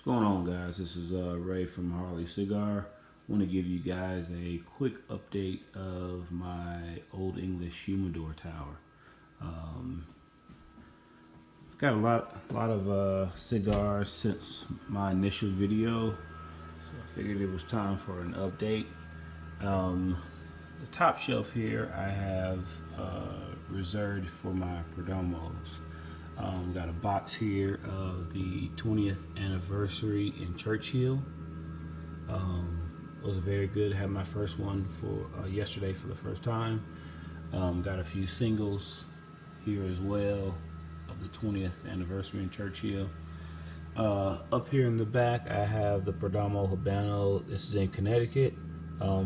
What's going on, guys? This is Ray from Harley Cigar. I want to give you guys a quick update of my Old English Humidor tower. I've got a lot of cigars since my initial video, so I figured it was time for an update. The top shelf here I have reserved for my Perdomos. Got a box here of the 20th anniversary in Churchill. It was very good. Had my first one for yesterday for the first time. Got a few singles here as well of the 20th anniversary in Churchill. Up here in the back I have the Perdomo Habano. This is in Connecticut.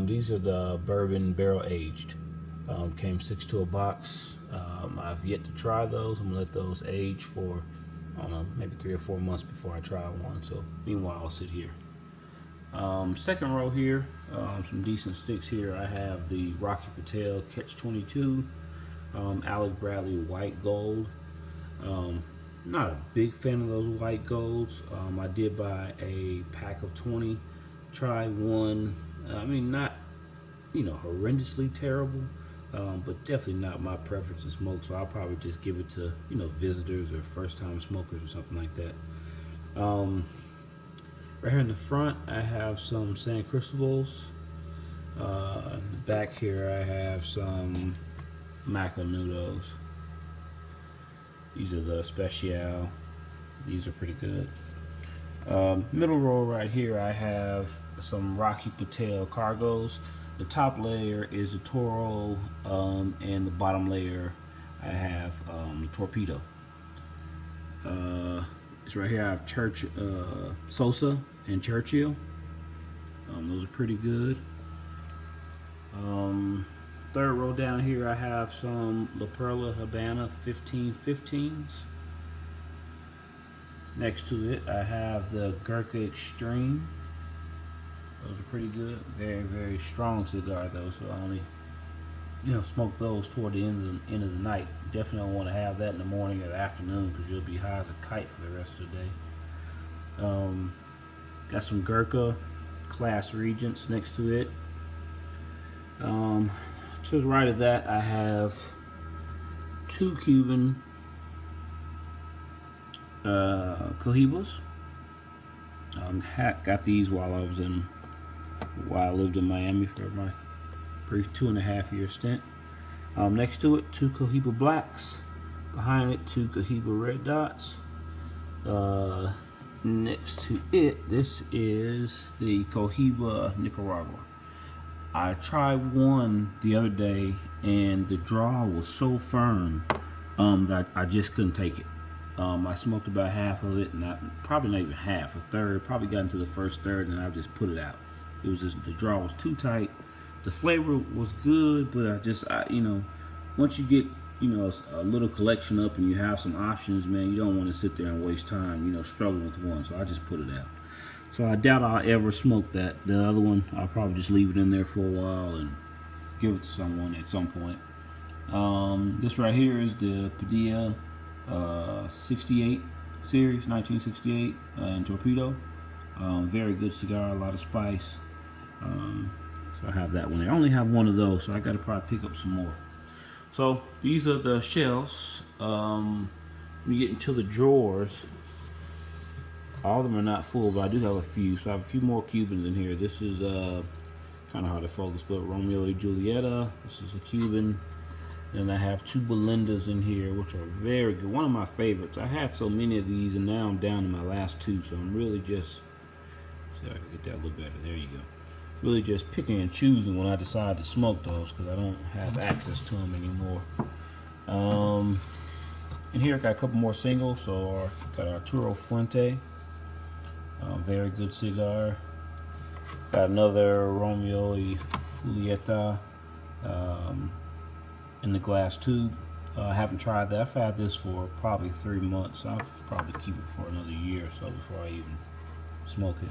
These are the bourbon barrel aged. Came 6 to a box. I've yet to try those. I'm gonna let those age for, I don't know, maybe 3 or 4 months before I try one. So meanwhile, I'll sit here. Second row here, some decent sticks here. I have the Rocky Patel Catch 22, Alec Bradley White Gold. Not a big fan of those white golds. I did buy a pack of 20. Tried one. I mean, not, horrendously terrible. But definitely not my preference to smoke, so I'll probably just give it to visitors or first-time smokers or something like that. Right here in the front, I have some San Cristobal's. In the back here, I have some Macanudos. These are the Special. These are pretty good. Middle row right here, I have some Rocky Patel Cargos. The top layer is a Toro, and the bottom layer I have the Torpedo. It's right here. I have Sosa and Churchill. Those are pretty good. Third row down here, I have some La Perla Habana 1515s. Next to it, I have the Gurkha Extreme. Those are pretty good. Very, very strong cigar though, so I only, smoke those toward the end of the night. Definitely don't want to have that in the morning or the afternoon because you'll be high as a kite for the rest of the day. Got some Gurkha Class Regents next to it. To the right of that, I have 2 Cuban Cohibas. Got these while I lived in Miami for my brief 2.5-year stint. Next to it, 2 Cohiba Blacks. Behind it, 2 Cohiba Red Dots. Next to it, this is the Cohiba Nicaragua. I tried one the other day, and the draw was so firm that I just couldn't take it. I smoked about half of it, and probably not even half, a third. Probably got into the first third, and I just put it out. It was just, the draw was too tight. The flavor was good, but once you get a little collection up and you have some options, man, you don't want to sit there and waste time struggling with one. So I just put it out. So I doubt I'll ever smoke that. The other one, I'll probably just leave it in there for a while and give it to someone at some point. This right here is the Padilla 68 series, 1968, in Torpedo. Very good cigar, a lot of spice. So I have that one there. I only have one of those, so I got to probably pick up some more. So these are the shelves. When you get into the drawers, all of them are not full, but I do have a few. So I have a few more Cubans in here. This is kind of hard to focus, but Romeo and Julieta. This is a Cuban. Then I have 2 Belindas in here, which are very good. One of my favorites. I had so many of these, and now I'm down to my last 2, so I'm really just, see if I can get that a little better. There you go. Really just picking and choosing when I decide to smoke those because I don't have access to them anymore. In here I got a couple more singles. So got Arturo Fuente, very good cigar. Got another Romeo y Julieta in the glass tube. I haven't tried that. I've had this for probably 3 months. I'll probably keep it for another year or so before I even smoke it.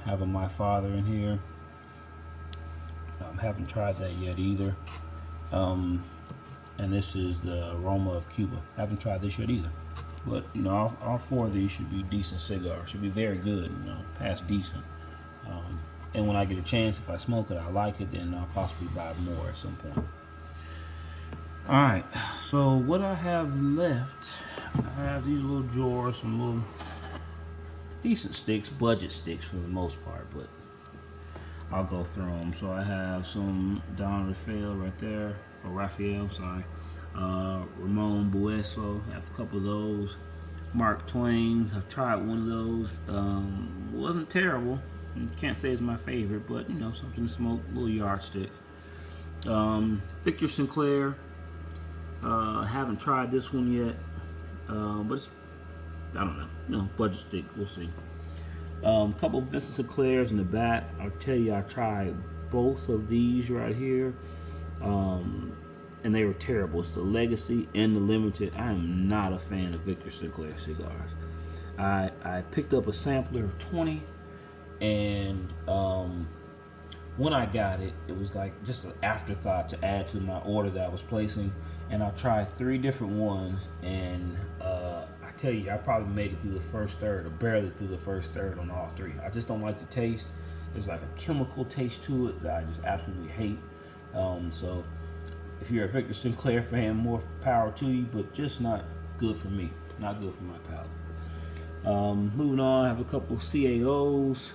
Having My Father in here. Haven't tried that yet either. And this is the Aroma of Cuba. Haven't tried this yet either. But you know, all four of these should be decent cigars. Should be very good. You know, past decent. And when I get a chance, if I smoke it, I like it, then I'll possibly buy more at some point. All right. So what I have left, I have these little drawers, some little decent sticks, budget sticks for the most part, but I'll go through them. So I have some Don Rafael right there, or Raphael, sorry. Ramon Bueso, I have a couple of those. Mark Twain, I've tried one of those. Wasn't terrible. Can't say it's my favorite, but you know, something to smoke, little yardstick. Victor Sinclair, haven't tried this one yet, but it's, I don't know, you know, budget stick, we'll see. Couple of Vincent Sinclairs in the back. I'll tell you, I tried both of these right here, and they were terrible. It's the Legacy and the Limited. I am not a fan of Victor Sinclair cigars. I picked up a sampler of 20, and when I got it, it was like just an afterthought to add to my order that I was placing. And I tried 3 different ones, and I tell you, I probably made it through the first third, or barely through the first third on all 3. I just don't like the taste. There's like a chemical taste to it that I just absolutely hate. So if you're a Victor Sinclair fan, more power to you, but just not good for me. Not good for my palate. Moving on, I have a couple CAOs,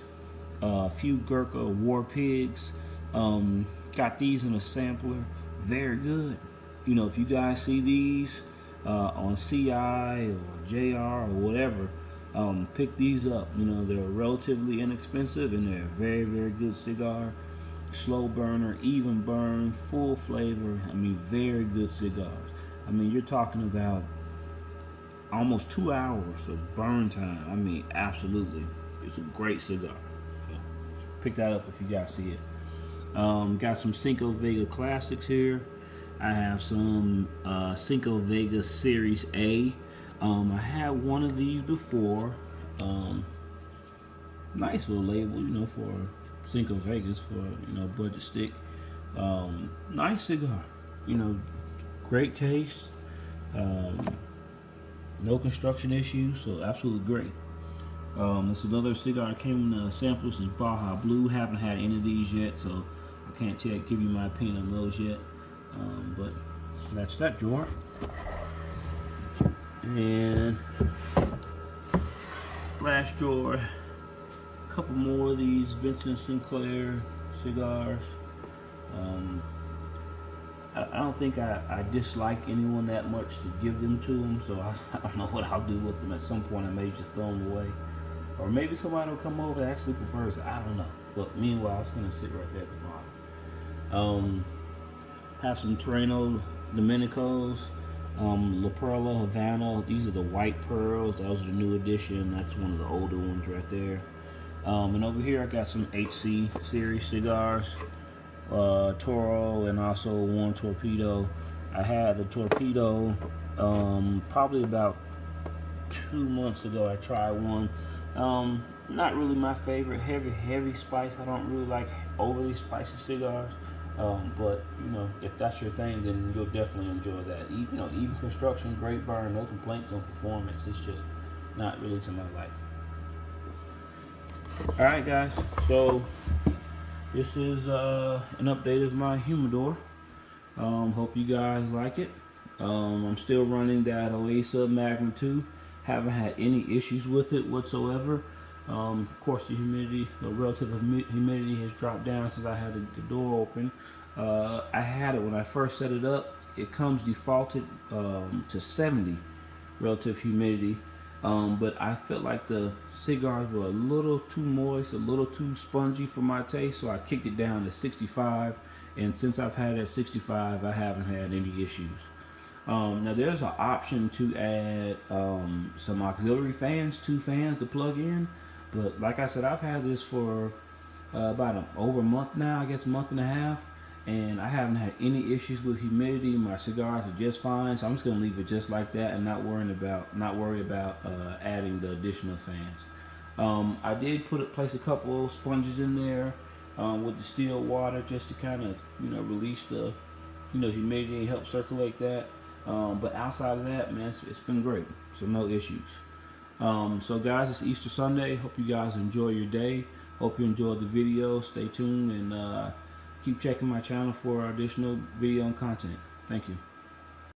a few Gurkha War Pigs. Got these in a sampler. Very good. You know, if you guys see these on CI or JR or whatever, pick these up. You know, they're relatively inexpensive, and they're a very, very good cigar. Slow burner, even burn, full flavor. I mean, very good cigars. I mean, you're talking about almost 2 hours of burn time. I mean, absolutely. It's a great cigar. So pick that up if you guys see it. Got some Cinco Vega Classics here. I have some Cinco Vega Series A. I had one of these before. Nice little label, you know, for Cinco Vegas, for, you know, budget stick. Nice cigar, you know, great taste. No construction issues, so absolutely great. It's another cigar that came in a sample. This is Baja Blue. Haven't had any of these yet, so I can't give you my opinion on those yet. But that's that drawer. And last drawer, a couple more of these Vincent Sinclair cigars. I don't think I dislike anyone that much to give them to them, so I don't know what I'll do with them. At some point I may just throw them away, or maybe somebody will come over that actually prefers it. I don't know, but meanwhile it's going to sit right there at the bottom. Have some Terreno Dominicos, La Perla Havana. These are the white pearls. That was the new edition. That's one of the older ones right there. And over here I got some HC series cigars, Toro, and also one Torpedo. I had the Torpedo probably about 2 months ago. I tried one. Not really my favorite. Heavy spice. I don't really like overly spicy cigars. But you know, if that's your thing, then you'll definitely enjoy that. You know, even construction, great burn, no complaints on performance. It's just not really to my liking. All right, guys. So this is an update of my humidor. Hope you guys like it. I'm still running that Oasa Magnum 2. Haven't had any issues with it whatsoever. Of course, the relative humidity has dropped down since I had the door open. I had it when I first set it up. It comes defaulted to 70 relative humidity, but I felt like the cigars were a little too moist, a little too spongy for my taste, so I kicked it down to 65. And since I've had it at 65, I haven't had any issues. Now there's an option to add some auxiliary fans, 2 fans to plug in. But like I said, I've had this for about over a month now, I guess a month and a half, and I haven't had any issues with humidity. My cigars are just fine, so I'm just gonna leave it just like that and not worry about adding the additional fans. I did place a couple of sponges in there with the still water just to kind of, you know, release the, you know, humidity and help circulate that. But outside of that, man, it's been great. So no issues. So guys, it's Easter Sunday. Hope you guys enjoy your day. Hope you enjoyed the video. Stay tuned and keep checking my channel for additional video and content. Thank you.